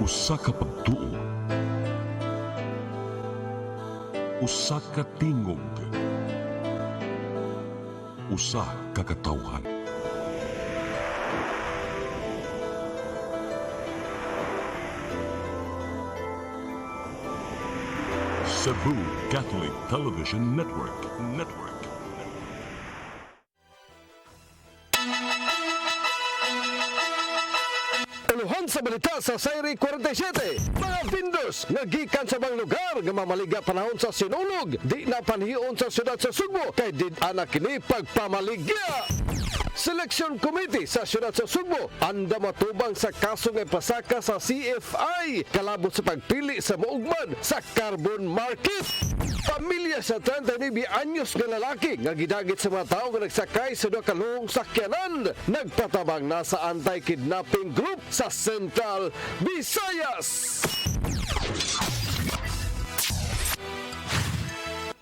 Usa ka pagtuo, usa ka tingog, usa ka katawhan. Cebu Catholic Television Network. Uluhan sa balita sa Sayri 47. Mga vendors nga gikan sa mga lugar nga mamaliga panahon sa sinulog, di na panhiyon sa siyudad sa Sugbo kay di anak kini pagpamaligya. Selection Committee sa siyudad sa Sugbo anda matubang sa kaso nga pasaka sa CFI kalabot sa pagpili sa maugmad sa carbon market. Pamilya sa 39 anyos nga lalaki nga gidagit sa mga tao nga nagsakay sa duha ka luhong sakyanan nagpatabang na sa anti-kidnapping group sa Central Visayas.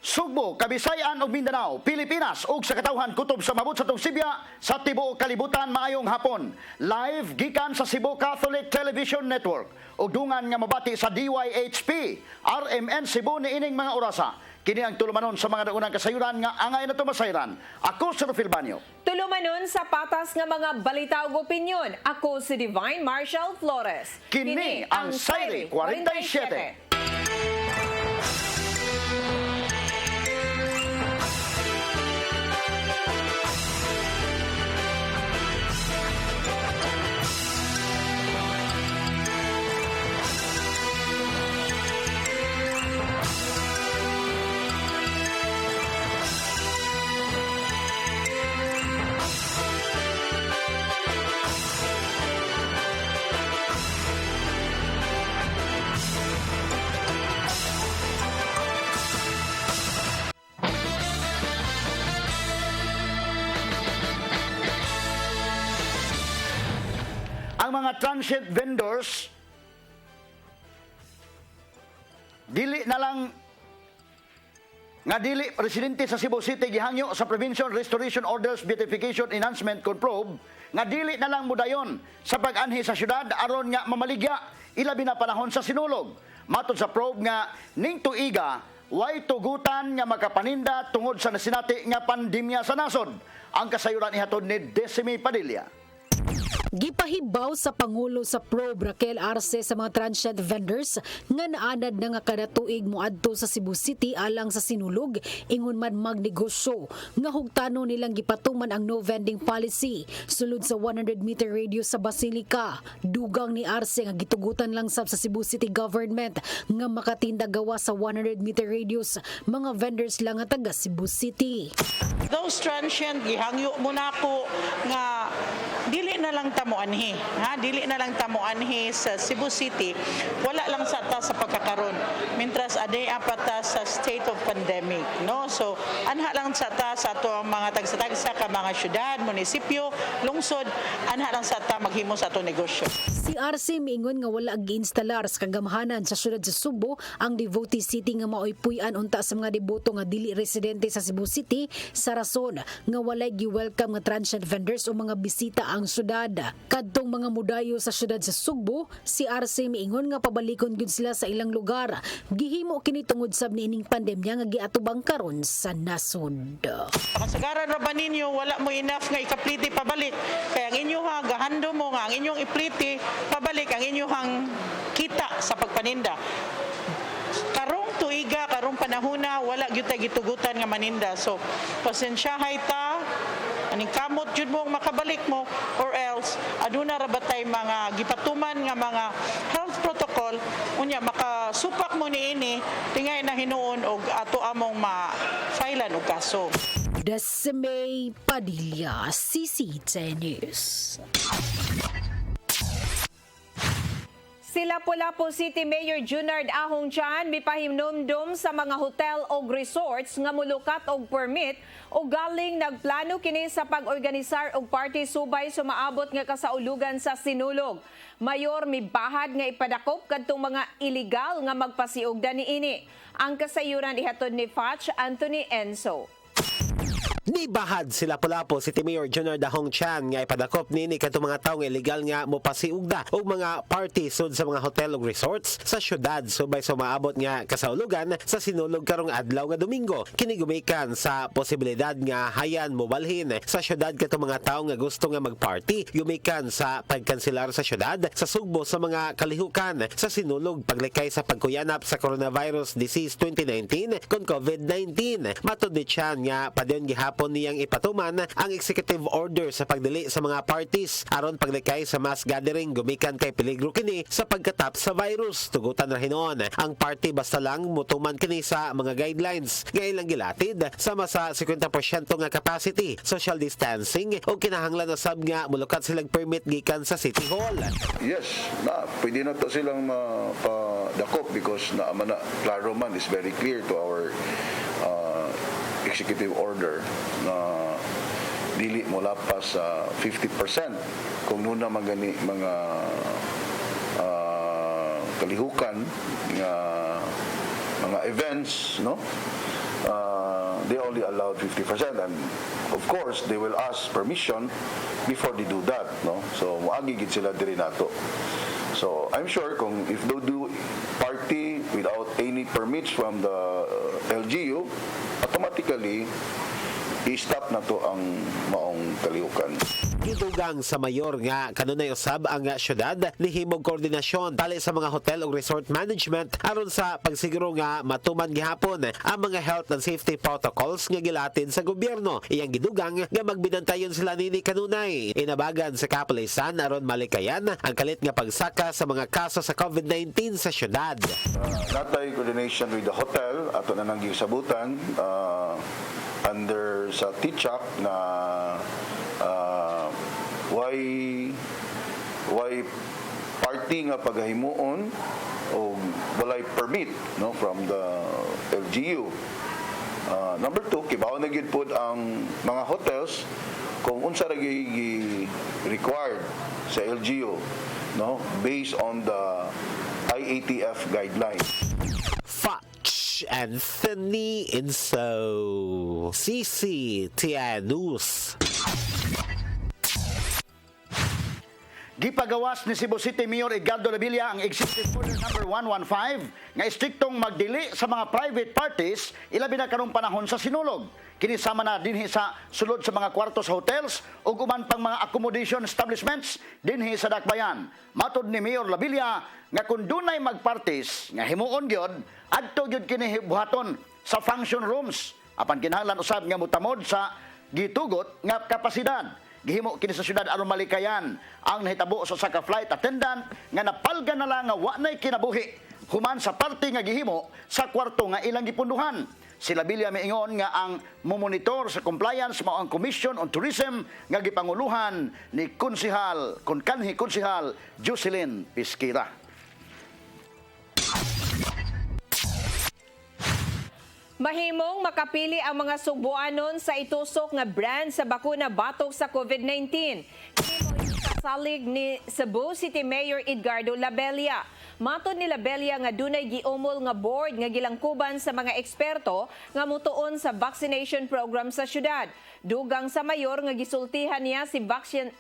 Sugbo, Kabisayan ug Mindanao, Pilipinas ug sa katawhan kutob sa mabot sa tong Sibya sa tibuok kalibutan maayong hapon. Live gikan sa Cebu Catholic Television Network ug dungan nga mabati sa DYHP, RMN Cebu niining mga orasa. Kini ang tulumanon sa mga naunang kasayuran nga angay na tumasayran. Ako si Rufil Banyo. Tulumanon sa patas nga mga balita ug opinyon. Ako si Divine Marshall Flores. Kini ang Sayri 47. Ang mga transient vendors dili na lang nga dili residente sa Cebu City gihangyo sa Prevention Restoration Orders Beautification Enhancement Conprobe nga dili na lang mudayon sa pag-anhi sa syudad aron nga mamaligya ilabi na panahon sa sinulog. Matod sa probe nga ning tuiga way tugutan nga makapaninda tungod sa nasinati nga pandemya sa nasod. Ang kasayuran ihatod ni Decime Padilla. Gipahibaw sa Pangulo sa probe Raquel Arce sa mga transient vendors nga naanad na nga kada tuig moadto sa Cebu City alang sa sinulog ingon man magnegosyo nga hugtano nilang gipatuman ang no vending policy sulod sa 100-meter radius sa Basilica. Dugang ni Arce nga gitugutan lang sab sa Cebu City government nga makatinda gawa sa 100-meter radius mga vendors lang nga taga Cebu City. Those transient gihangyo muna ko nga dili na lang tamuanhi, dili na lang tamuanhi sa Cebu City, wala lang sa ta sa pagkakaroon. Mintras aday apata sa state of pandemic, no? So anha lang sa ta sa ato ang mga tagsa-tagsa ka mga syudad, munisipyo, lungsod, anha lang sa ta maghimo sa ato negosyo. Si Arce miingon nga wala gi-instalar sa kagamhanan sa syudad sa Subo ang Devotee City nga maoy puy-an unta sa mga deboto nga dili residente sa Cebu City sa rason nga walay gi-welcome nga transient vendors o mga bisita ang syudad. Kadtong mga mudayo sa syudad sa Sugbo, si Arce miingon nga pabalikon gyud sila sa ilang lugar. Gihimo kini tungod sab niining pandemya nga giatubang karon sa nasod. Kasagaran ra ba ninyo wala mo enough nga ikapliti pabalik. Kaya ang inyo gahando mo nga ang inyong ipliti pabalik ang inyong kita sa pagpaninda. Karong tuiga, karong panahona, wala gyud ta gitugutan nga maninda. So, pasensyahay ta, aning kamot jud mo makabalik mo or else aduna ra batay mga gipatuman nga mga health protocol unya makasupak mo niini tingay na hinuon og ato among ma-filean og kaso. Decime Padilla, CCTV News. Si Lapu-Lapu City Mayor Junard Ahong Chan mipahimnomdom sa mga hotel o resorts nga mulukat og permit o galing nagplano kini sa pag-organisar og party subay sumaabot nga kasaulugan sa sinulog. Mayor mibahad nga ipadakop kadtong mga illegal nga magpasiugda niini. Ang kasayuran ihatod ni Fatch Anthony Enzo. Nibahad sila Lapu-Lapu City Mayor Junior Dahong Chan nga ipadakop nini kadtong mga tawo nga illegal nga mopasiugda og mga party sud sa mga hotel ug resorts sa syudad subay sa maabot nga kasaulugan sa sinulog karong adlaw nga Domingo. Kini gumikan sa posibilidad nga hayan mobalhin sa syudad kadtong mga tawo nga gusto nga magparty gumikan sa pagkanselar sa syudad sa sugbo sa mga kalihukan sa sinulog paglikay sa pagkuyanap sa coronavirus disease 2019 kon COVID-19. Matod ni Chan nga padayon gihapon niyang ipatuman ang executive order sa pagdili sa mga parties aron paglikay sa mass gathering gumikan kay peligro kini sa pagkatap sa virus. Tugutan ra hinuon ang party basta lang mutuman kini sa mga guidelines nga ilang gilatid sama sa 50% nga capacity, social distancing o kinahanglan na sab nga mulukat silang permit gikan sa City Hall. Yes, pwede na to silang mapadakop because klaro man is very clear to our executive order na dili mo lapas sa 50% kung nuna magani mga kalihukan nga mga events, no? They only allowed 50% and of course they will ask permission before they do that, no? So moagi gid sila diri nato. So I'm sure kung if they do party without any permits from the LGU, automatically i-stop na to ang maong kalihukan. Gidugang sa mayor nga kanunay usab ang syudad nihimog koordinasyon tali sa mga hotel ug resort management aron sa pagsiguro nga matuman gihapon ang mga health and safety protocols nga gilatid sa gobyerno. Iyang gidugang nga magbinantayon sila nini kanunay. Inabagan sa kapulisan aron malikayan ang kalit nga pagsaka sa mga kaso sa COVID-19 sa syudad. Natay coordination with the hotel ato na nang gisabutan under sa TCHAC na why party nga pagahimuon o walay permit, no, from the LGU. Number 2, kibaw na gyud pod ang mga hotels kung unsa ra required sa LGU, no, based on the IATF guidelines. Anthony Inso, CCTN News. Gipagawas ni Cebu City Mayor Edgardo Labilla ang Executive Order number 115 nga istriktong magdili sa mga private parties ilabi na karong panahon sa sinulog. Kini sama na dinhi sa sulod sa mga kwarto sa hotels ug uban pang mga accommodation establishments dinhi sa Dakbayan. Matod ni Mayor Labilla nga kung dunay magparties nga himuon gyud adto gyud kini buhaton sa function rooms apan kinahanglan usab nga mutamod sa gitugot nga kapasidad. Gihimo kini sa syudad aron malikayan ang nahitabo sa saka flight attendant nga napalga na lang nga wa nay kinabuhi human sa party nga gihimo sa kwarto nga ilang gipunduhan. Si Labilla miingon nga ang momonitor sa compliance mao ang Commission on Tourism nga gipanguluhan ni kanhi konsehal Jocelyn Pisquera. Mahimong makapili ang mga Sugboanon sa itusok nga brand sa bakuna batok sa COVID-19. Kini kasalig ni Cebu City Mayor Edgardo Labella. Matod ni Labella nga dunay giumol nga board nga gilangkuban sa mga eksperto nga mutuon sa vaccination program sa syudad. Dugang sa mayor nga gisultihan niya si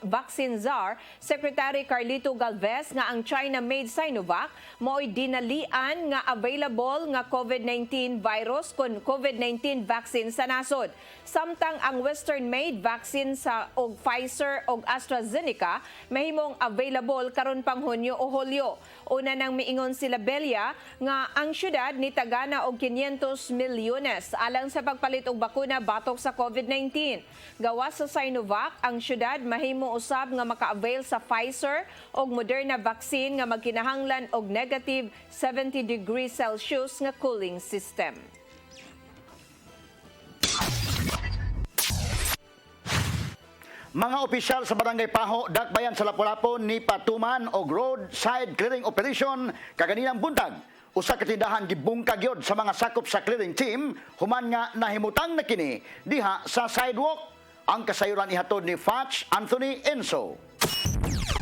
Vaccine Czar Secretary Carlito Galvez nga ang China-made Sinovac mo'y dinalian nga available nga COVID-19 virus kon COVID-19 vaccine sa nasod. Samtang ang Western-made vaccine sa og Pfizer og AstraZeneca mahimong available karon pang Hunyo o Hulyo. Una nang miingon si Labella nga ang syudad ni tagana og 500 milyones alang sa pagpalit og bakuna batok sa COVID-19. Gawas sa Sinovac, ang syudad mahimo usab nga maka-avail sa Pfizer og Moderna vaccine nga magkinahanglan og negative 70 degrees Celsius nga cooling system. Mga opisyal sa Barangay Paho, Dakbayan sa Lapu-Lapu ni patuman og roadside clearing operation kaganinang buntag. Usa ka tindahan gibungkag yod sa mga sakop sa clearing team human nga nahimutang na kini diha sa sidewalk. Ang kasayuran ihatod ni Fatch Anthony Enso.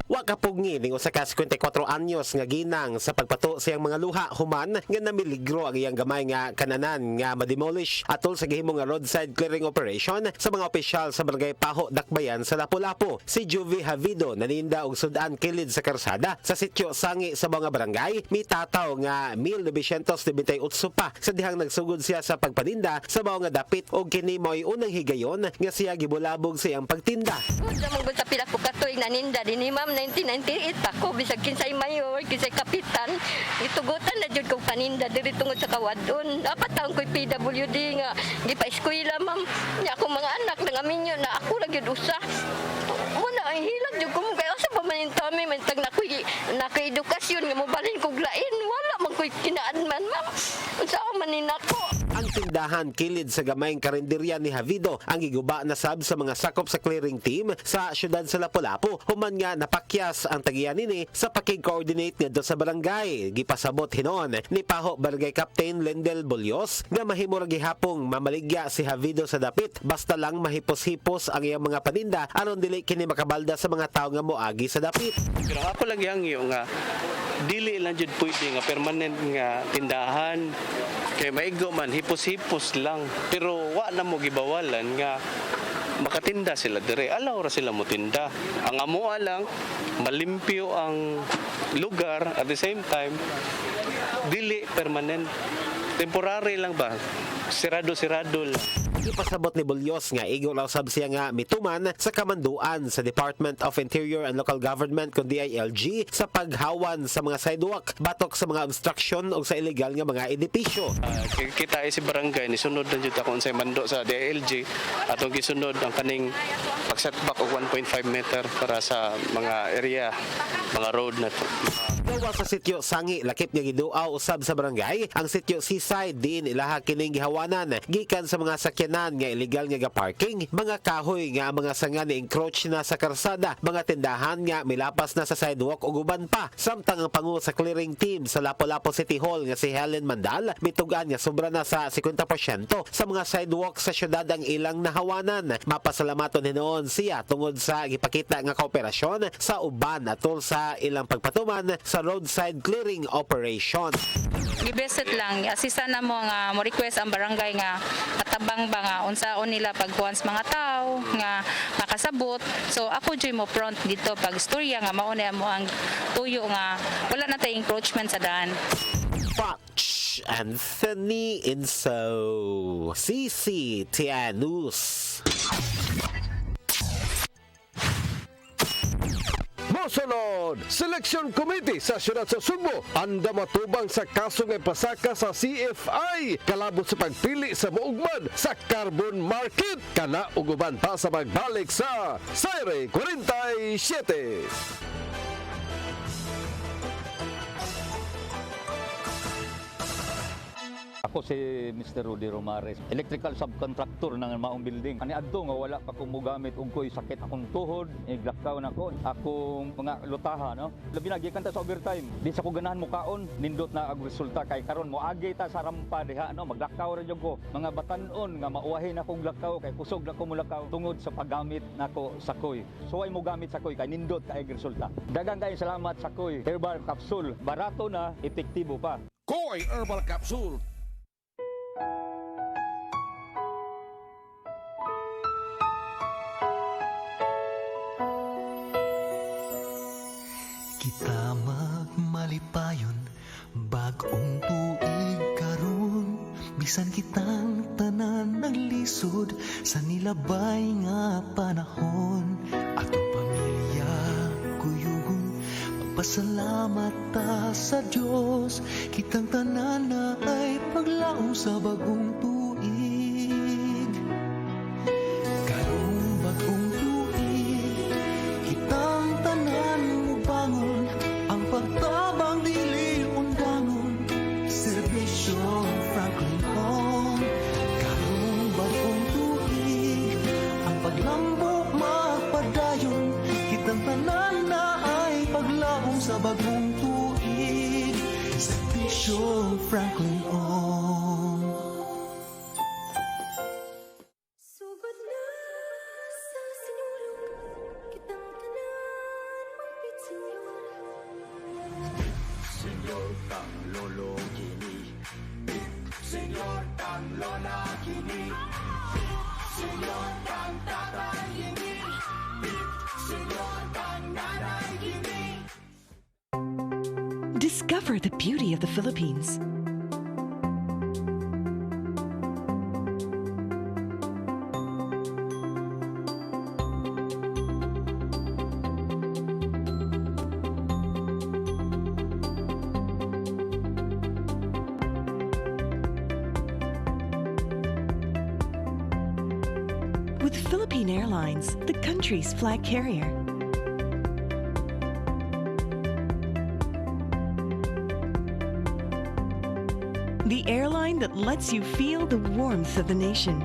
Wa kapungi ning usa ka 54 anyos nga ginang sa pagpato sa iyang mga luha human nga namiligro ang iyang gamay nga kananan nga ma-demolish atol sa gihimong nga roadside clearing operation sa mga opisyal sa Barangay Paho, Dakbayan sa Lapu-Lapu. Si Juvie Havido naninda og sudan kilid sa karsada sa sitio Sangi sa mga barangay, mitataw nga 1998 pa sa dihang nagsugod siya sa pagpaninda sa mga nga dapit og kini mo'y unang higayon nga siya gibulabog sa iyang pagtinda. Mong sa pila ko katuig naninda dinhi ma'am 1998 pa ko bisag kinsay mayor kinsay kapitan itugutan na jud kog paninda diri tungod sa kawadon. Dapat taon ko'y PWD nga gipa-eskwela ma'am. Nya akong mga anak nangaminyo na ako ra gyud usa. Wala ang hilag jud ko kay asa pa man tami man tag na ko'y edukasyon nga mobalhin kog lain wala man ko'y kinaadman ma'am. Unsa man ninako. Ang tindahan kilid sa gamayng karinderya ni Havido ang giguba na sab sa mga sakop sa clearing team sa syudad sa Lapu-Lapu human nga napakyas ang tagiyan nini sa pakig-coordinate ngadto sa barangay. Gipasabot hinon ni Paho Barangay Captain Lendel Bolyos nga mahimo ra gihapong mamaligya si Havido sa dapit basta lang mahipos-hipos ang iyang mga paninda aron dili kini makabalda sa mga tawo nga moagi sa dapit. Pero ako lang yang nga dili lang jud pwede nga permanent nga tindahan kay maigo man hipos-hipos lang pero wa na mo gibawalan nga makatinda sila dire alaw ra sila mo tinda ang amoa lang malimpyo ang lugar at the same time dili permanent temporary lang ba sirado lang. Ipasabot ni Bolyos nga igo raw sab siya nga mituman sa kamanduan sa Department of Interior and Local Government kun DILG sa paghawan sa mga sidewalk batok sa mga obstruction o sa illegal nga mga edipisyo. Kita si barangay ni sunod na jud ako unsay mando sa DILG atong gisunod ang kaning pag-setback og 1.5 meter para sa mga area mga road na to. Gawa sa sitio Sangi lakip nga giduaw usab sa barangay ang sitio Seaside din ilaha kining gihawanan gikan sa mga sakyanan nga illegal nga parking, mga kahoy nga mga sanga ni encroach na sa karsada, mga tindahan nga milapas na sa sidewalk ug uban pa. Samtang ang pangu sa clearing team sa Lapu-Lapu City Hall nga si Helen Mandal mitugan nga sobra na sa 50% sa mga sidewalk sa syudad ang ilang nahawanan. Mapasalamaton hinuon siya tungod sa gipakita nga kooperasyon sa uban atol sa ilang pagpatuman sa roadside clearing operation. Gibeset lang, asisa na mo nga mo request ang barangay nga katabang ba nga unsaon nila pagkuhan sa mga tao nga makasabot. So ako joy mo front dito pag istorya nga mao na mo ang tuyo nga wala na tay encroachment sa daan. Patch Anthony Inso, CCTN News. Mosunod, Selection Committee sa Siyudad sa Sugbo anda matubang sa kaso nga pasaka sa CFI kalabot sa pagpili sa muugmad sa carbon market kana ug uban pa sa pagbalik sa Saire 47. Ako si Mr. Rudy Romares, electrical subcontractor ng maong building. Ani adto nga wala pa ko mogamit og ko'y sakit akong tuhod, iglakaw na ko. Akong mga lutaha, no? Labi na gikan ta sa overtime. Di sa ko ganahan mo kaon, nindot na ang resulta kay karon moagi ta sa rampa diha, no? Maglakaw ra jud ko. Mga batan-on nga mauwahin akong lakaw kay kusog na ko mulakaw tungod sa paggamit nako sa koy. So ay mo gamit sa koy kay nindot kay resulta. Daghang kay salamat sa koy. Herbal capsule, barato na, epektibo pa. Koy Herbal Capsule. Kita magmalipayon bagong tuig karon bisan kitang tanan ng lisod sa nilabay nga panahon atong pamilya kuyugon magpasalamat ta sa Dios kitang tanan na ay paglaom sa bagong tuig karong bagong tuig kitang tanan mubangon ang pagtabang dili undangon serbisyo Franklin Home karong bagong tuig ang paglambok magpadayon kitang tanan na ay paglaom sa bagong tuig serbisyo Franklin Home. Sugod na sa sinulog kitang tanan magpitsa Senyor kang lola kini, senyor kang tatay kini, senyor kang nanay kini. Discover the beauty of the Philippines. With Philippine Airlines, the country's flag carrier. The airline that lets you feel the warmth of the nation.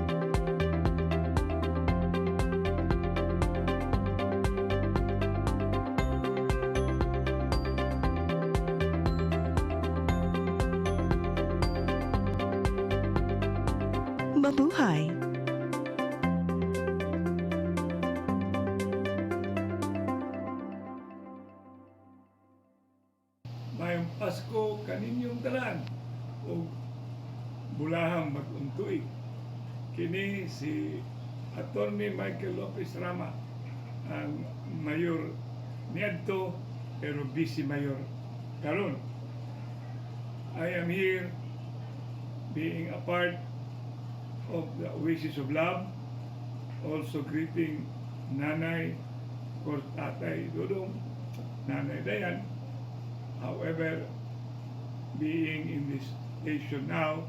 Mabuhay! Mayong Pasko kaninyong tanan o bulahang mag-untuig. Kini si Attorney Michael Lopez Rama, ang mayor niadto pero vice mayor karon. I am here being a part of the Oasis of Love, also greeting Nanay, of course Tatay Dudong, Nanay Dayan. However, being in this station now,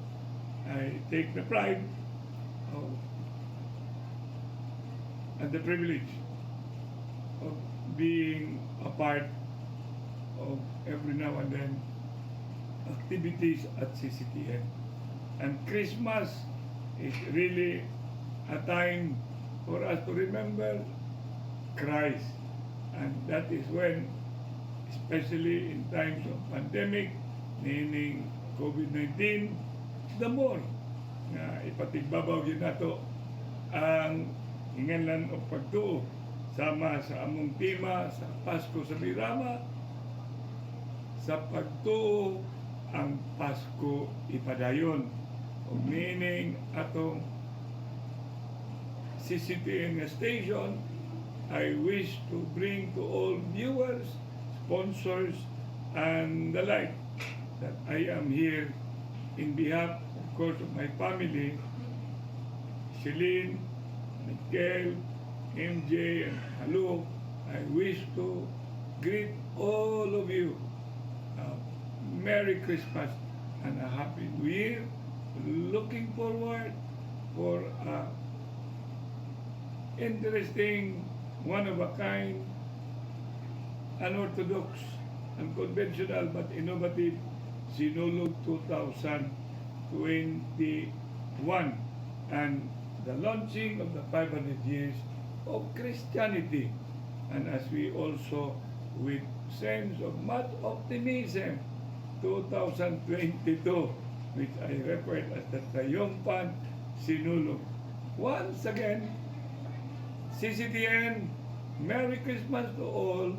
I take the pride of, and the privilege of being a part of every now and then activities at CCTN. And Christmas is really a time for us to remember Christ. And that is when, especially in times of pandemic, meaning COVID-19, the more na ipatigbabaw yun nato ang hinganlan o pagtuo sama sa among tema sa Pasko sa Birama, sa pagtuo ang Pasko ipadayon, o meaning atong CCTN station. I wish to bring to all viewers, sponsors, and the like that I am here in behalf, of course, of my family, Celine, Miguel, MJ, and Halu. I wish to greet all of you Merry Christmas and a Happy New Year. Looking forward for a interesting, one-of-a-kind, unorthodox, unconventional but innovative Sinulog 2021 and the launching of the 500 years of Christianity. And as we also, with sense of much optimism, 2022, which I referred as the Triumphant Sinulog. Once again, CCTN, Merry Christmas to all.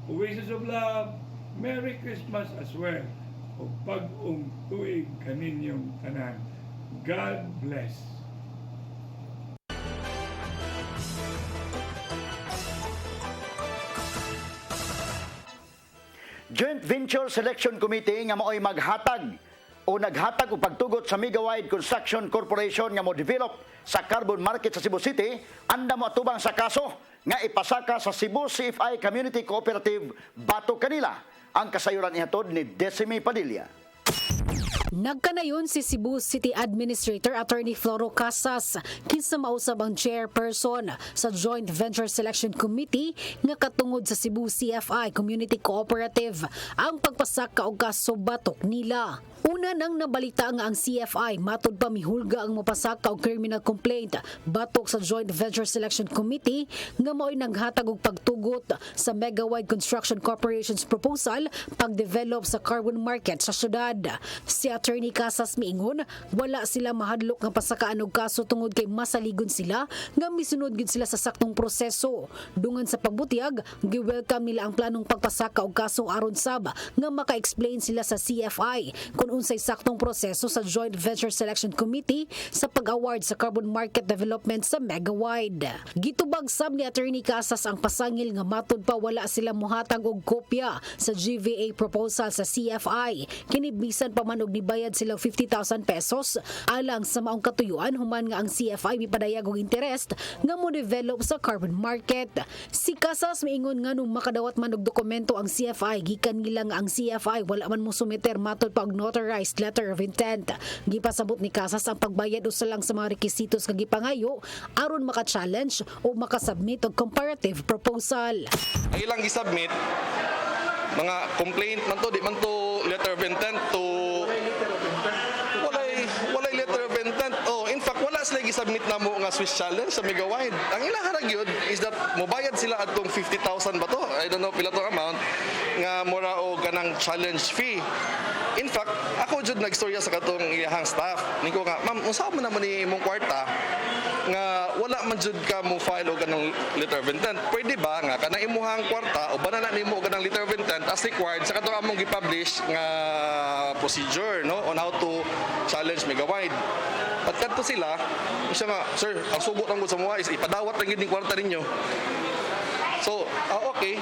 Oasis of Love, Merry Christmas as well. O pag-ong tuig kaninyong tanan. God bless. Joint Venture Selection Committee nga mao'y maghatag o naghatag og pagtugot sa Megawide Construction Corporation nga mo develop sa carbon market sa Cebu City, anda mo atubang sa kaso nga ipasaka sa Cebu CFI Community Cooperative Bato Kanila. Ang kasayuran ihatod ni Decime Padilla. Nagkanayon si Cebu City Administrator Attorney Floro Casas kinsa mausab ang chairperson sa Joint Venture Selection Committee nga katungod sa Cebu CFI Community Cooperative ang pagpasaka og kaso batok nila. Una nang nabalita nga ang CFI matud pa mihulga ang mapasaka og criminal complaint batok sa Joint Venture Selection Committee nga mao'y naghatag og pagtugot sa Megawide Construction Corporation's proposal pag-develop sa carbon market sa syudad. Si Attorney Casas miingon, wala sila mahadlok nga pasakaan og kaso tungod kay masaligon sila nga misunod gid sila sa saktong proseso. Dungan sa pagbutiyag, gi-welcome nila ang planong pagpasaka og kaso aron sab nga maka-explain sila sa CFI kung unsay saktong proseso sa Joint Venture Selection Committee sa pag-award sa carbon market development sa Megawide. Gitubag sab ni Attorney Casas ang pasangil nga matud pa wala sila mohatag og kopya sa GVA proposal sa CFI. Kinibisan pa man og nibayad sila 50,000 pesos alang sa maong katuyuan human nga ang CFI mipadayag og interest nga mo develop sa carbon market. Si Casas miingon nga nung makadawat man og dokumento ang CFI gikan nila nga ang CFI wala man mo sumiter matud pa og notarized letter of intent. Gipasabot ni Casas ang pagbayad usa lang sa mga requisitos nga gipangayo aron maka-challenge o makasubmit og comparative proposal. Ang ilang gi-submit mga complaint man to, di man to letter of intent to walay letter of intent. Oh, in fact wala sila gi-submit na mo nga Swiss challenge sa Megawide. Ang ilang harag yun is that mobayad sila adtong 50,000 ba to? I don't know pila to amount nga mura o ganang challenge fee. In fact, ako jud nagstorya sa katong iyahang staff. Niko nga, ma'am, unsa man naman ni imong kwarta nga wala man jud ka mo file og kanang letter of intent. Pwede ba nga kanang imuhang kwarta o banana nimo og kanang letter of intent as required sa katong among gi-publish nga procedure no on how to challenge Megawide. At kadto sila, siya nga, sir, ang sugo lang gud sa mga is ipadawat lang gid ning kwarta ninyo. So, okay.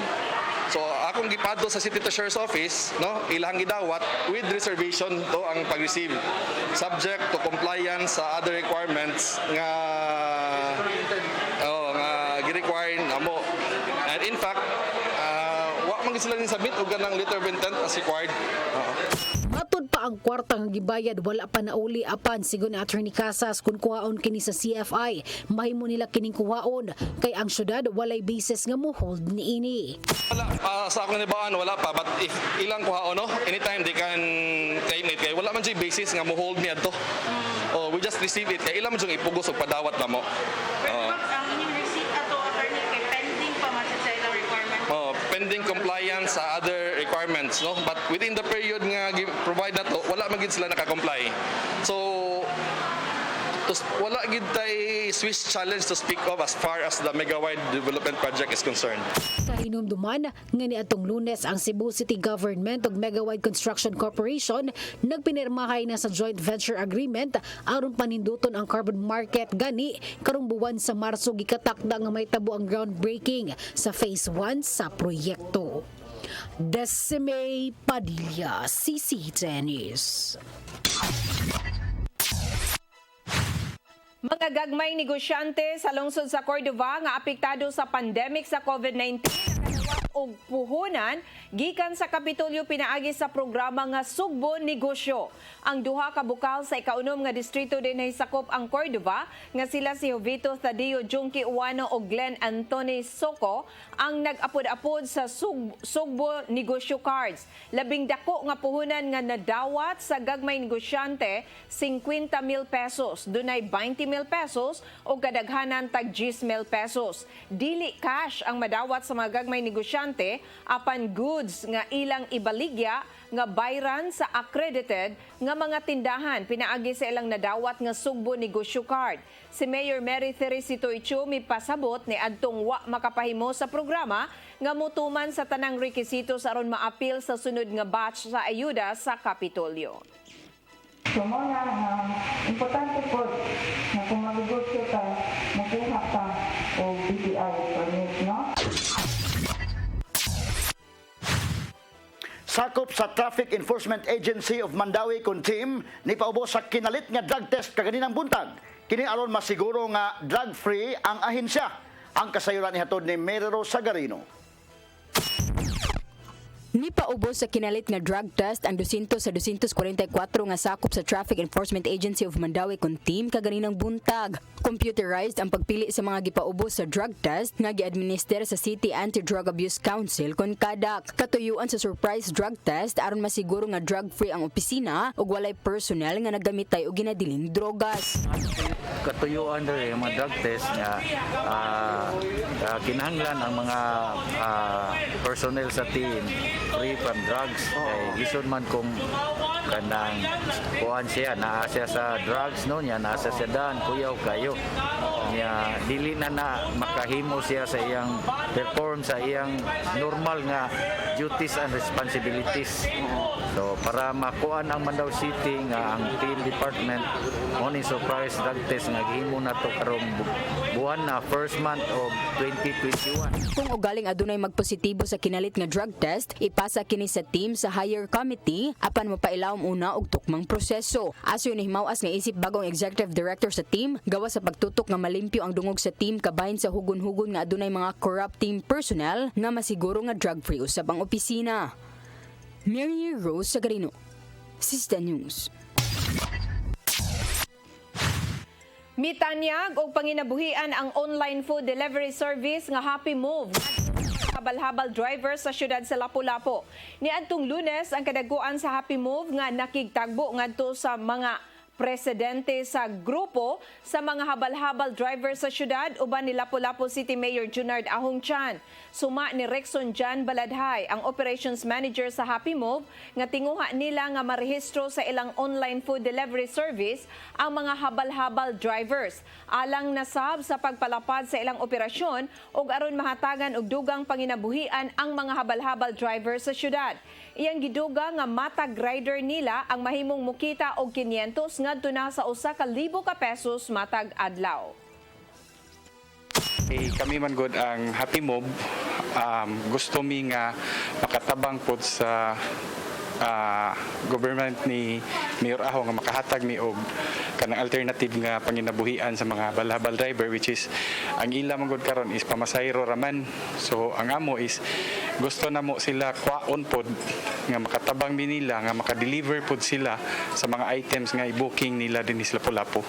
So akong gipadto sa City Treasurer's Office, no, ilang gidawat with reservation to ang pag-receive subject to compliance sa other requirements nga gi-require namo. And in fact, wa man sila ni submit og ganang letter of intent as required. Matud pa ang kwarta nga gibayad wala pa nauli apan sigon ni Attorney Casas kung kuhaon kini sa CFI mahimo nila kining kuhaon kay ang syudad walay basis nga mo hold niini. Wala sa akong nibaan wala pa but if ilang kuhaon no anytime they can claim it kay wala man jay basis nga mo hold ni adto. Oh, we just receive it kay ilang man jung ipugos og padawat namo. Ang inyong receipt ato attorney kay pending pa man sa ilang requirement. Pending compliance sa other requirements no but within the period nga provide nato wala man gid sila naka-comply. So wala gid tay Swiss challenge to speak of as far as the Megawide development project is concerned. Sa hinumduman nga niadtong Lunes ang Cebu City Government ug Megawide Construction Corporation nagpinirmahay na sa joint venture agreement aron paninduton ang carbon market gani karong buwan sa Marso gikatakda nga mahitabo ang groundbreaking sa phase 1 sa proyekto. Desime Padilla, CC10 News. Mga gagmay negosyante sa lungsod sa Cordova nga apektado sa pandemic sa COVID-19 og puhunan gikan sa Kapitolyo pinaagi sa programa nga Sugbo Negosyo. Ang duha ka bukal sa ikaunom nga distrito dinhi sakop ang Cordova nga sila si Jovito Tadeo Junki Uwano o Glenn Anthony Soco ang nag-apod-apod sa Sugbo Negosyo Cards. Labing dako nga puhunan nga nadawat sa gagmay negosyante 50,000 pesos, dunay 20,000 pesos o kadaghanan tag 10,000 pesos. Dili cash ang madawat sa mga gagmay negosyante apan goods nga ilang ibaligya nga bayran sa accredited nga mga tindahan pinaagi sa ilang nadawat nga Sugbo Negosyo Card. Si Mayor Mary Teresito Icho mipasabot ni adtong wa makapahimo sa programa nga mutuman sa tanang requisitos aron maapil sa sunod nga batch sa ayuda sa Kapitolyo. So muna, importante po na kung mag-negosyo ka, makuha ka o BPI permit, no? Sakop sa Traffic Enforcement Agency of Mandawi kun team ni paubos sa kinalit nga drug test kaganinang buntag. Kini aron masiguro nga drug-free ang ahensya. Ang kasayuran ni hatod ni Merero Sagarino. Nipaubos sa kinalit nga drug test ang 200 sa 244 nga sakop sa Traffic Enforcement Agency of Mandawi kun team kaganinang buntag. Computerized ang pagpili sa mga gipaubos sa drug test nga gi-administer sa City Anti-Drug Abuse Council kon kadak. Katuyuan sa surprise drug test aron masiguro nga drug-free ang opisina ug walay personnel nga nagamitay og ginadiling drogas. Katuyuan diri ang mga drug test nga kinahanglan ang mga personnel sa team free from drugs. Kay gisun man kung kanang kuan siya, naa siya sa drugs no, niya naa siya dan, kuyaw kayo. Niya dili na makahimo siya sa iyang perform sa iyang normal nga duties and responsibilities. So para makuan ang Mandaue City nga ang team department mo ni surprise drug test nga gihimo na to karong buwan na first month of 2021. Kung ugaling adunay magpositibo sa kinalit nga drug test, ipasa kini sa team sa higher committee apan mapailawom una og tukmang proseso. Aso ni himawas nga isip bagong executive director sa team gawas sa pagtutok nga malimpyo ang dungog sa team kabahin sa hugon-hugon nga adunay mga corrupt team personnel nga masiguro nga drug-free usab ang opisina. Mary Rose Sagarino, Sista News. Mitanyag og panginabuhian ang online food delivery service nga Happy Move. Habal-habal driver sa syudad sa Lapu-Lapu. Niadtong Lunes ang kadaguan sa Happy Move nga nakigtagbo ngadto sa mga presidente sa grupo sa mga habal-habal driver sa syudad uban ni Lapu-Lapu City Mayor Junard Ahong Chan. Suma ni Rexon Jan Baladhay ang operations manager sa Happy Move nga tinguha nila nga marehistro sa ilang online food delivery service ang mga habal-habal drivers. Alang nasab sa pagpalapad sa ilang operasyon ug aron mahatagan og dugang panginabuhian ang mga habal-habal drivers sa syudad. Iyang giduga nga matag rider nila ang mahimong mukita og 500 ngadto na sa 1,000 ka pesos matag adlaw. Kami man gud ang Happy Move, gusto mi nga makatabang pod sa government ni Mayor Aho nga makahatag mi og kanang alternative nga panginabuhian sa mga habal-habal driver, which is ang ila man gud karon is pamasahero raman. So ang amo is gusto na mo sila kwaon pod nga makatabang mi nila nga makadeliver pod sila sa mga items nga i-booking nila din sa Lapu-Lapu.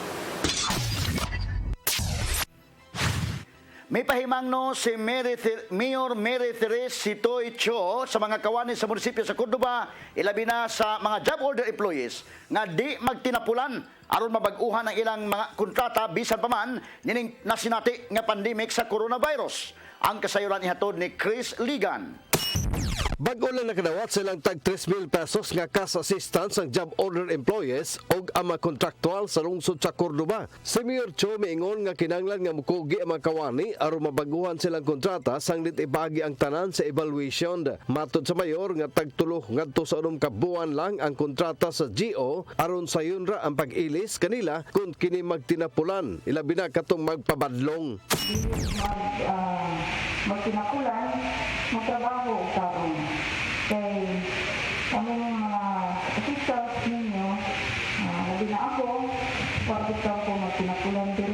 May pahimangno si Mayor Mary Therese Sitoy Cho sa mga kawani sa munisipyo sa Córdoba, ilabi na sa mga job order employees nga di magtinapulan aron mabag-uhan ang ilang mga kontrata bisan pa man nining nasinati nga pandemic sa coronavirus. Ang kasayuran ihatod ni Chris Ligan. Bago lang nakadawat silang tag 3,000 pesos nga cash assistance ang job order employees o ang mga kontraktual sa lungsod sa Córdoba. Si Mayor Cho miingon nga kinanglan nga mukugi ang mga kawani aron mabaguhan silang kontrata sanglit ibagi ang tanan sa evaluation. Matod sa mayor nga tagtulo ngadto sa 6 ka buwan lang ang kontrata sa GO aron sayon ra ang pag-ilis kanila kung kini magtinapulan. Ilabi na katong magpabadlong. Magtinapulan, magtrabaho karon. Kay kami mga officials ninyo, labi na ako, pagkita ko magtinapulan din.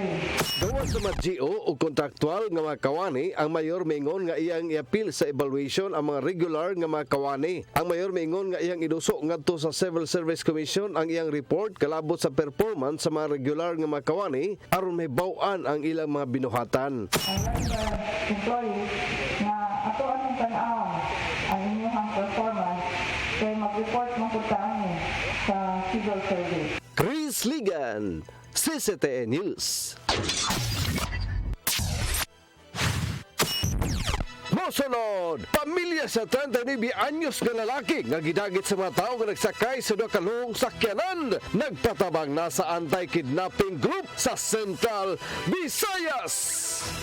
Gawas sa mga GO o kontraktual nga mga kawani, ang mayor maingon nga iyang i-appeal sa evaluation ang mga regular nga mga kawani. Ang mayor maingon nga iyang iduso ngadto sa Civil Service Commission ang iyang report kalabot sa performance sa mga regular nga mga kawani aron may baw-an ang ilang mga binuhatan. Employees na ato anong tanaw ang inyong performance kay mag-report mo po sa civil service. Chris Ligan, CCTN News. Mosunod, pamilya sa 39 anyos nga lalaki nga gidagit sa mga tao nga nagsakay sa duha sakyanan nagpatabang na sa anti-kidnapping group sa Central Visayas.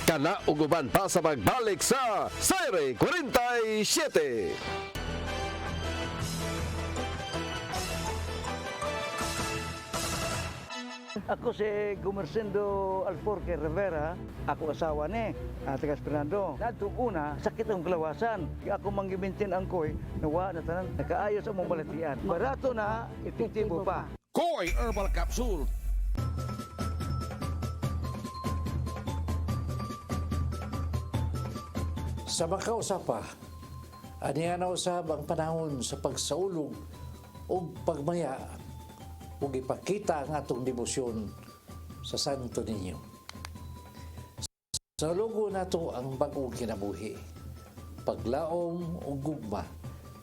Kana uguban pa sa magbalik sa Sayre 47. Ako si Gumersindo Alforque Rivera, ako asawa ni Tagas Fernando. Nadto una, sakit ang kalawasan. Ako manggibintin ang koy, nawa na tanan, nakaayos ang mong balatian. Barato na, epektibo pa. Koy Herbal Capsule. Sa makausapa, aniya na usab ang panahon sa pagsaulog o pagmaya ug ipakita ang atong debosyon sa Santo Niño. Sa lugo nato ang bagong kinabuhi, paglaom ug gugma,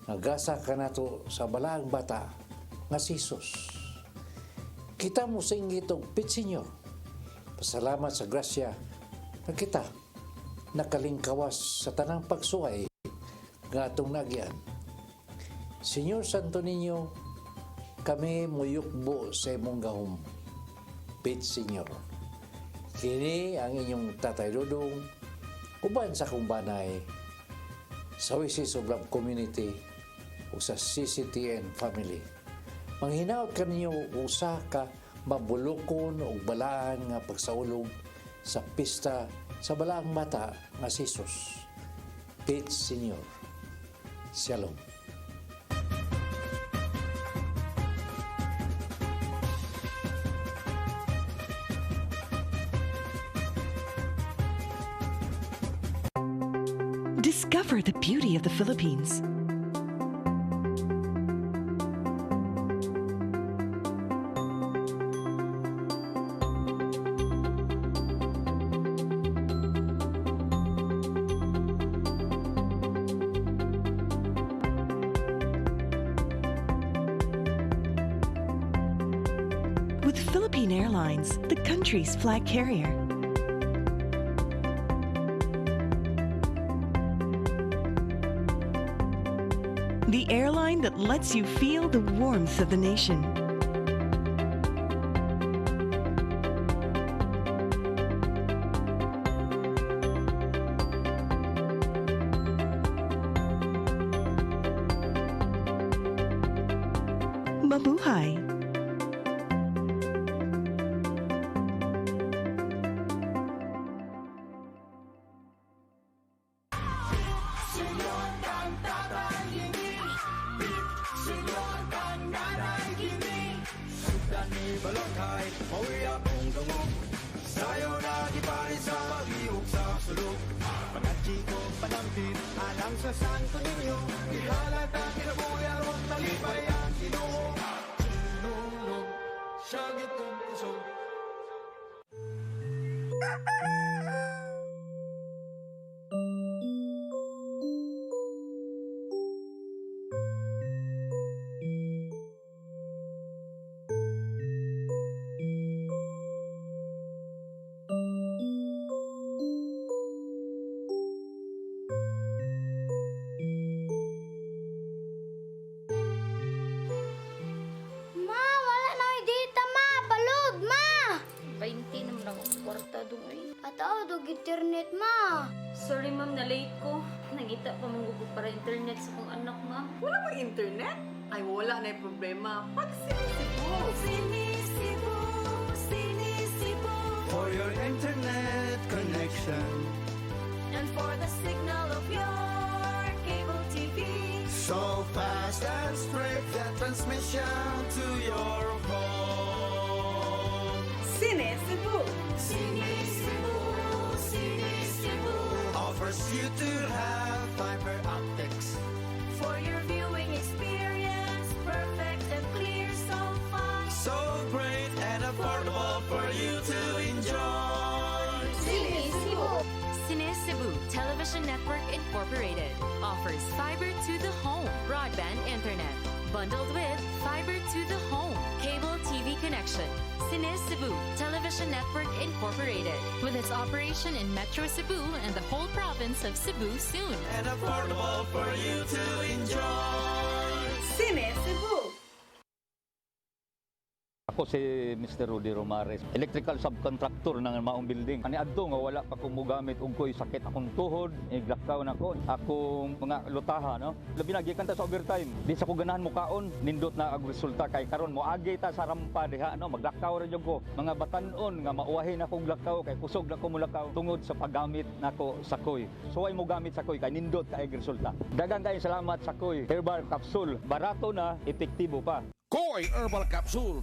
nagasa ka nato sa balaang bata nga si Jesus. Kita mo singgit og pitsinyo. Pasalamat sa grasya na kita nakalingkawas sa tanang pagsuway nga atong nagyan Senyor Santo Niño, kami muyukbo sa imong gahom. Pit Senyor. Kini ang inyong Tatay Dudong, uban sa kumbanay, sa Wisis of Love Community o sa CCTN family. Manghinaot ka ninyo usa ka mabulokon o balaan nga pagsaulog sa pista sa balaang mata nga sisos. Pit Senyor. Shalom. Discover the beauty of the Philippines. With Philippine Airlines, the country's flag carrier. The airline that lets you feel the warmth of the nation. Mabuhay. Senyor kang tatay ini, senyor kang nanay ini. Sudan ni balotay, mawi akong dungog. Sayo na gipari sa pag-iog sa sulog. Mga chiko panampin, alang sa Santo Niño. Ihalat ang kinabuyan o talipay ang Ginoo. Sinulog, siya gitong puso. Ma, wala na may data, ma. Balod, ma. 20 naman ang kwarta doon eh. Ataw, dog internet, ma. Sorry ma'am, na late ko. Nangita pa mong para internet sa kong anak ma'am. Wala bang internet? Ay, wala na yung problema. Pag sinisibo. Sinisibo, sinisibo. For your internet connection. And for the signal of your cable TV. So fast and straight that transmission to your home. Sinisibo. Sinisibo, sinisibo. Offers you to have fiber optics. For your viewing experience, perfect and clear, so fast. So great and affordable for you to enjoy. Sinisibo. Cine Cebu Television Network Incorporated offers fiber to the home broadband internet bundled with fiber to the home cable TV connection. Cine Cebu Television Network Incorporated with its operation in Metro Cebu and the whole province of Cebu soon. And affordable for you to enjoy. Sinisibo. Ako si Mr. Rudy Romares, electrical subcontractor ng maong building. Ani adto nga wala pa ko mogamit og ko'y sakit akong tuhod, iglakaw na ko, akong mga lutaha, no. Labi na gikan ta sa overtime. Di sa ko ganahan mo kaon, nindot na ang resulta kay karon mo agi ta sa rampa diha, no, maglakaw ra jud ko. Mga batan-on nga mauwahin akong lakaw kay kusog na ko mulakaw tungod sa paggamit nako sa koy. So ay mo gamit sa koy kay nindot kay resulta. Daghang kay salamat sa koy herbal capsule. Barato na, epektibo pa. Koy Herbal Capsule.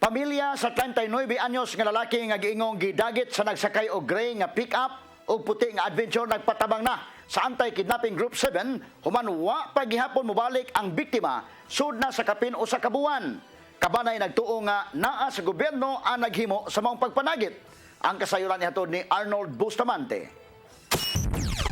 Pamilya sa 39 anyos nga lalaki nga giingong gidagit sa nagsakay og gray nga pick-up o puti nga adventure nagpatabang na sa anti-kidnapping group 7 human wa pa gihapon mobalik ang biktima sud na sa kapin o sa kabuan. Kabanay nagtuo nga naa sa gobyerno ang naghimo sa maong pagpanagit. Ang kasayuran nihatod ni Arnold Bustamante.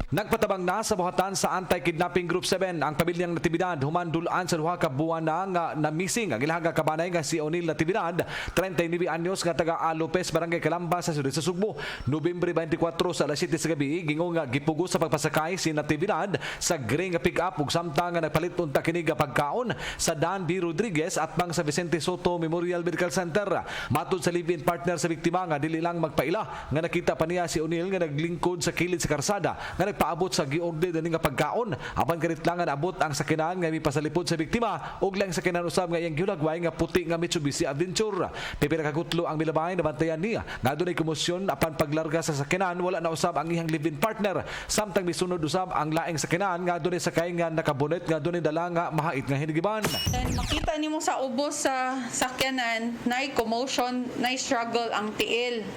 Nagpatabang na sa buhatan sa Anti-Kidnapping Group 7 ang pamilyang Natividad human dulaan sa duha ka buwan na missing ang ilahang kabanay nga si O'Neil Natividad, 39 anyos nga taga Lopez, Barangay Calamba sa Sudid sa Sugbo. Nobyembre 24 sa alas 7 sa gabi gingong nga gipugo sa pagpasakay si Natividad sa gray nga pick-up ug samtang nga nagpalit unta kini nga pagkaon sa Dan B. Rodriguez at pang sa Vicente Soto Memorial Medical Center. Matod sa live-in partner sa biktima nga dili lang magpaila nga nakita pa niya si O'Neil nga naglingkod sa kilid sa karsada nga paabot sa giorder din nga pagkaon apan karit lang nga abot ang sakinan nga mipasalipod sa biktima ug lang sakinan usab nga iyang gihulagway nga puti nga Mitsubishi Adventure. Pipila ka gutlo ang milabay na bantayan niya nga dunay komosyon apan paglarga sa sakinan wala na usab ang iyang live-in partner samtang misunod usab ang laing sakinan nga dunay sakay nga nakabonet nga dunay dala nga mahait nga hinigiban. Then makita nimo sa ubos sa sakyanan nay commotion, nay struggle ang tiil.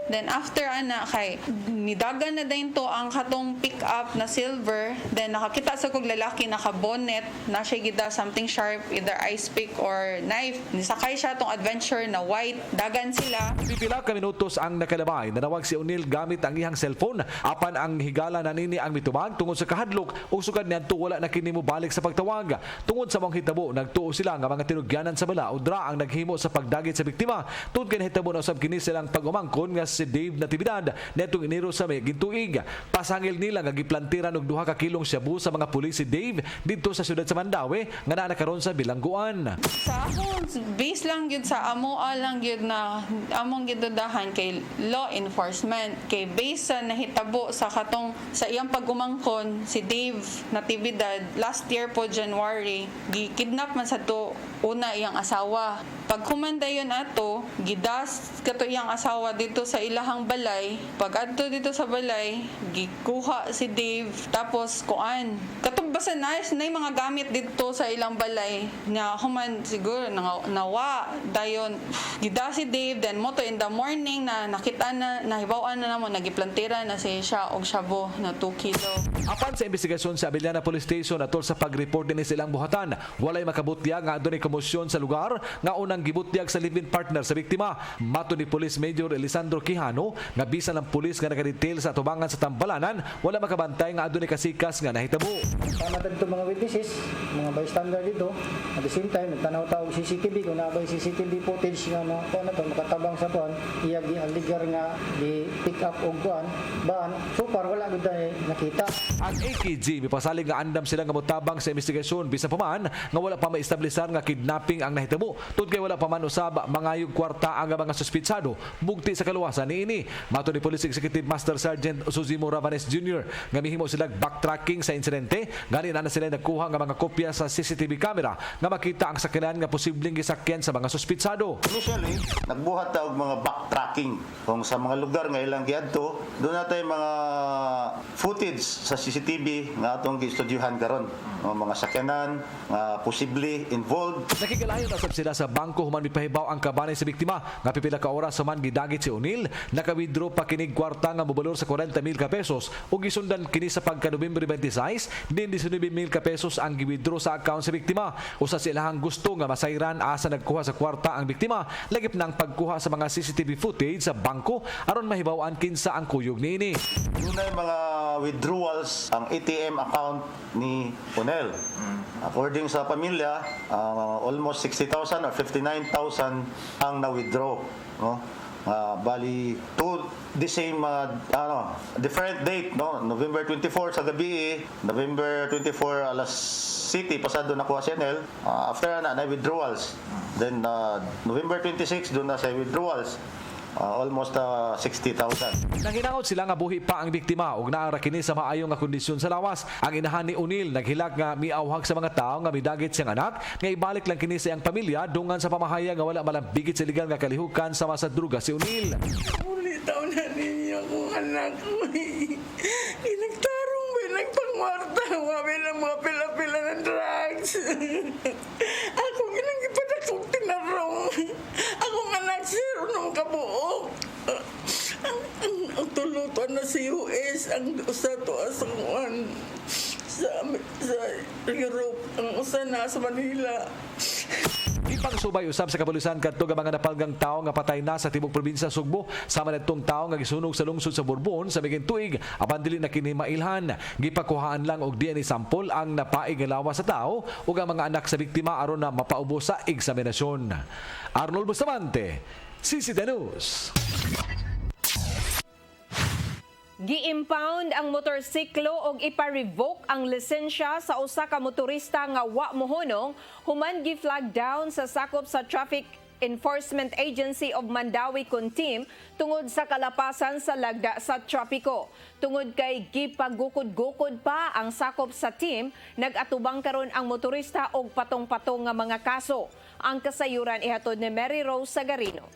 Then after kay nidagan na din to ang katong pick up na silver, then nakakita sa kog lalaki naka-bonnet na siya gida something sharp, either ice pick or knife. Nisakay siya tong adventure na white, dagan sila. Pipila ka minutos ang nakalabay, nanawag si O'Neil gamit ang iyang cellphone apan ang higala na nini ang mitubag tungod sa kahadlok ug sugad niadto wala na kini mo balik sa pagtawag. Tungod sa mga hitabo nagtuo sila nga mga tinugyanan sa bala o dra ang naghimo sa pagdagit sa biktima. Tungod kay hitabo na usab kini silang pag-umangkon nga si Dave Natividad netong Enero sa may gintuig. Pasangil nila nga giplantiran og 2 ka kilong shabu sa mga pulis si Dave didto sa siyudad sa Mandawi nga naa karon sa bilangguan. Sa akong base lang gyud sa amoa lang gyud na among gidudahan kay law enforcement kay base sa nahitabo sa katong sa iyang pagumangkon si Dave Natividad last year po January gikidnap man sa to una iyang asawa. Pag humandayon ato gidas kato iyang asawa dito sa ilahang balay. Pag adto dito sa balay gikuha si Dave tapos kuan katubbasan na mga gamit dito sa ilang balay nga human siguro nawa dayon gida si Dave then moto in the morning na nakita na nahibaw-an na namo nagiplantira na siya og shabu na 2 kilo. Apan sa investigasyon sa Abiliana Police Station atol sa pag-report din silang buhatan, walay makabutyag nga adunay komosyon sa lugar nga unang gibutyag sa live-in partner sa biktima. Mato ni Police Major Elisandro Quijano nga bisan ng pulis nga nagadetail sa atubangan sa Tambalanan, wala makabantay nga adunay kasikas nga nahitabo. Tama dito mga witnesses, mga bystander dito. At the same time, nagtanaw-taw CCTV kung nabay CCTV footage nga makatabang sa tuwan, iya gialigar nga di pick up og kuan ban. So far wala gud nakita. Ang AKG mipasalig nga andam sila nga motabang sa investigasyon bisan pa man nga wala pa maestablisyar nga kidnapping ang nahitabo. Tud kay wala pa man usab mangayog kwarta ang mga suspitsado bugti sa kaluwasan niini. Mato ni Police Executive Master Sergeant Suzimo Ravanes Jr. nga mihimo sila backtracking sa insidente gani na sila nagkuha nga mga kopya sa CCTV camera nga makita ang sakyanan nga posibleng gisakyan sa mga suspitsado. Initially, nagbuhat ta og mga backtracking kung sa mga lugar nga ilang giadto, doon natay mga footage sa CCTV nga atong gistudyuhan karon. Mga sakyanan nga posible involved. Nakikalayo na sila sa bangko human mipahibaw ang kabanay sa biktima nga pipila ka oras human gidagit si O'Neil, naka-withdraw pa kinig kwarta nga mobalor sa 40,000 ka pesos ug gisundan kini sa pagka Nobyembre 26 din 19,000 ka pesos ang gi-withdraw sa account sa biktima. Usa sa ilahang gusto nga masayran asa nagkuha sa kwarta ang biktima lagip nang pagkuha sa mga CCTV footage sa bangko aron mahibaw-an kinsa ang kuyog niini. Dunay mga withdrawals ang ATM account ni O'Neil. According sa pamilya, almost 60,000 or 59,000 ang na-withdraw. No? Bali, to the same different date, no? November 24 sa gabi, November 24 alas City, pasado nakuha si O'Neil. After na withdrawals. Then November 26 doon na sa withdrawals. Almost 60,000. Nanginangot sila nga buhi pa ang biktima ug naara kini sa maayong nga kondisyon sa lawas. Ang inahan ni O'Neil naghilak nga miawhag sa mga tawo nga midagit siyang anak nga ibalik lang kini sa iyang pamilya dungan sa pamahayag nga wala malambigit sa illegal nga kalihukan sama sa druga si O'Neil. Ulitaw na ninyo akong anak ko. Inagtarong ba nagpangwarta wabi ng mga pila-pila ng drugs. Ako ginagipad akong tinarong. Akong anak zero nung kabuok. Ang tulutan na si US ang usa to asanguan sa Europe, ang usa na sa Manila. Pangsubay usab sa kapulisan kadto nga mga napalgang tawo nga patay na sa tibok probinsya Sugbo sama nadtong tawo nga gisunog sa lungsod sa Borbon sa miging tuig apan dili na kini mailhan. Gipakuhaan lang og DNA sample ang napaig nga lawas sa tawo ug ang mga anak sa biktima aron na mapaubos sa eksaminasyon. Arnold Bustamante, CCTV News. Gi-impound ang motorsiklo og ipa-revoke ang lisensya sa usa ka motorista nga wa mohunong human gi-flag down sa sakop sa Traffic Enforcement Agency of Mandawi Kuntim tungod sa kalapasan sa lagda sa trapiko. Tungod kay gipagukod-gukod pa ang sakop sa team, nag-atubang karon ang motorista og patong-patong nga mga kaso. Ang kasayuran ihatod ni Mary Rose Sagarino.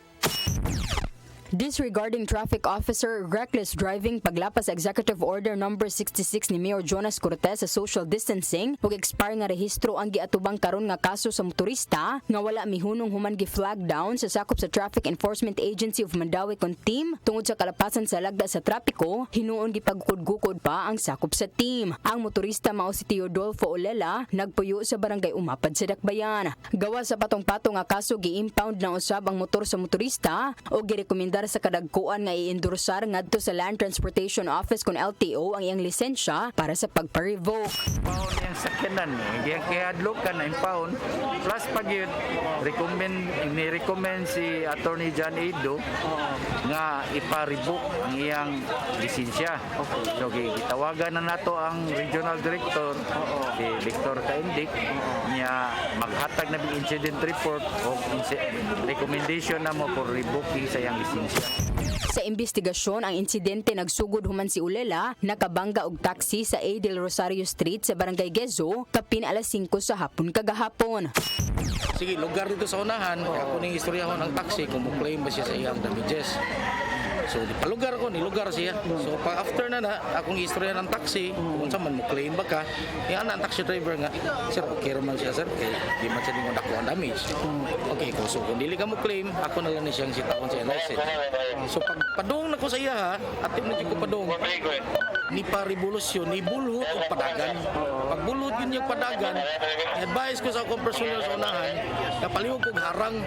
Disregarding traffic officer, reckless driving, paglapas sa Executive Order No. 66 ni Mayor Jonas Cortez sa social distancing ug expire nga rehistro ang giatubang karon nga kaso sa motorista nga wala mihunong human gi-flag down sa sakop sa Traffic Enforcement Agency of Mandawi Kuntim tungod sa kalapasan sa lagda sa trapiko, hinuon gipagukod-gukod pa ang sakop sa team. Ang motorista mao si Teodolfo Olela, nagpuyo sa barangay Umapad sa Dakbayan. Gawa sa patong-patong nga kaso, gi-impound na usab ang motor sa motorista o girekomenda sa kadagkuan nga i-endorsar ngadto sa Land Transportation Office kon LTO ang iyang lisensya para sa pagpa-revoke. Impound yung sakyanan kaya adlokan na impound plus pag yun ni-recommend si Attorney John Edo nga ipa-revoke ang iyang lisensya. So gitawagan na nato ang Regional Director si Victor Kaindik niya maghatag na incident report o recommendation na mo for revoking sa iyang lisensya. Sa investigasyon, ang insidente nagsugod human si Ulela, nakabangga og taxi sa A. Del Rosario Street sa Barangay Gezo, kapin alas 5 sa hapon kagahapon. Sige, lugar dito sa unahan, ako ning istoryahon ang taxi kung mo-claim ba siya sa iyang damages. So, di palugar ko, nilugar siya. So, pag after na akong istorya ng taxi, kung saan man mo-claim ba ka, yan ang taxi driver nga, sir, okay naman siya, sir, kaya di man siya din ako ang damage. Okay, so kung dili ka mo-claim, ako na lang na siyang sitakon sa license. So, pag padung na ko sa iya, ha, at yung ko padung, ni pa-revolusyon, ni bulhot o padagan. Pag bulhot yun yung padagan, advice ko sa akong personal sa unahan, kapaliwag kong harang.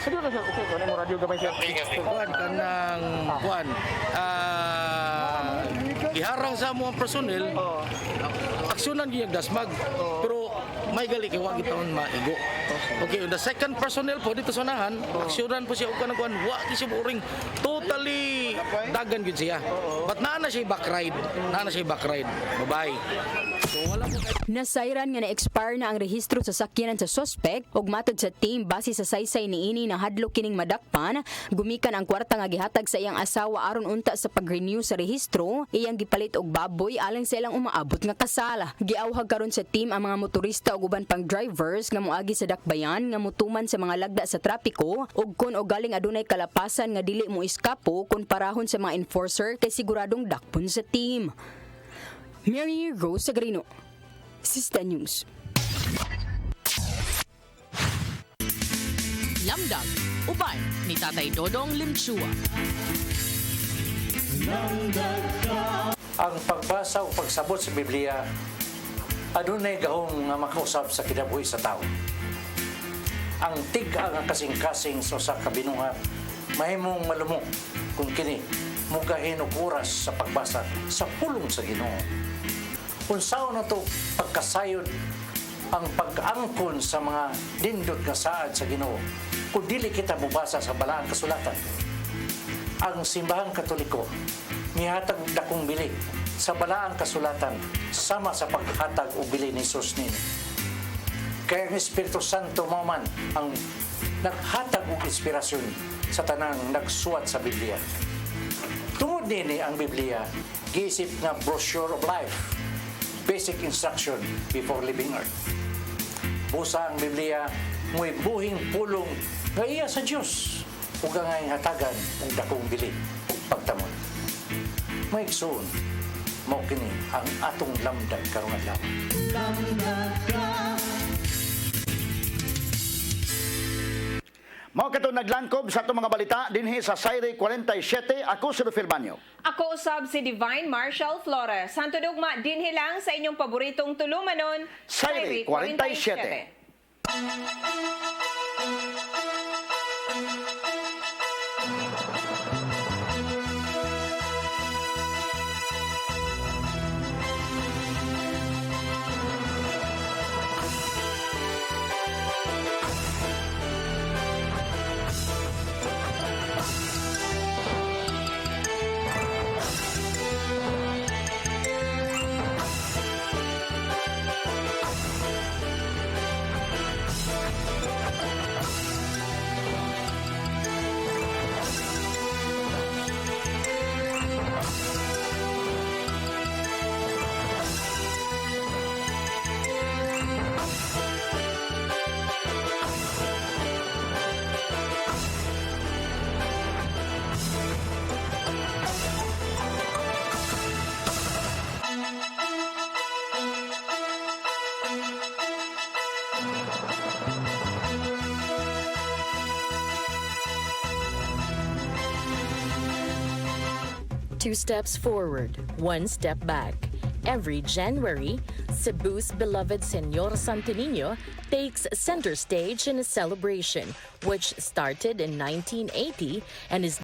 Sige na siya, okay, kung ano mo radyo gamay siya. Kuhan ka ng kuhan. Iharang sa mga personel, aksyonan yung dasmag. Pero may gali kaya wag itawon maigo. Okay, the second personnel po dito sa unahan, aksyonan po siya og kanang kuan, wa siya boring. Totally dagan gyud siya. But naa na siya back ride. Bye-bye. So wala mo Nasayran nga na-expire na ang rehistro sa sakyanan sa suspect ug matod sa team base sa saysay niini na hadlok kining madakpan, gumikan ang kwarta nga gihatag sa iyang asawa aron unta sa pag-renew sa rehistro, iyang gipalit og baboy alang sa ilang umaabot nga kasala. Giawhag karon sa team ang mga motorista ug uban pang drivers nga moagi sa dakbayan nga mutuman sa mga lagda sa trapiko ug kun og galing adunay kalapasan nga dili mo iskapo kun parahon sa mga enforcer kay siguradong dakpon sa team. Mary Rose Sagarino, Sista News. Lamdag, uban ni Tatay Dodong Limchua. Ang pagbasa o pagsabot sa Biblia, adunay gahong nga makausap sa kinabuhi sa tao. Ang tig-a nga kasing-kasing sa usa ka binuhat, mahimong malumok kung kini mugahin og oras sa pagbasa sa pulong sa Ginoo. Unsaon na to pagkasayod ang pag-angkon sa mga dindot nga saad sa Ginoo kung dili kita mubasa sa balaang kasulatan. Ang simbahang Katoliko mihatag og dakong bili sa balaang kasulatan sama sa paghatag og bili ni Jesus nini. Kaya ang Espiritu Santo mao man ang naghatag og inspirasyon sa tanang nagsuwat sa Biblia. Tungod nini ang Biblia giisip nga brochure of life, basic instruction before leaving earth. Busa ang Biblia mo'y buhing pulong nga iya sa Diyos ug angay hatagan og dakong bili ug pagtamon. Maigsoon mao kini ang atong lamdag karong adlaw. Mao kato naglangkob sa atong mga balita dinhi sa Sayre 47. Ako si Rufil Banyo. Ako usab si Divine Marshall Flores. Santo Dugma dinhi lang sa inyong paboritong tulumanon, Sayre 47. 2 steps forward, 1 step back. Every January, Cebu's beloved Señor Santo Niño takes center stage in a celebration which started in 1980 and is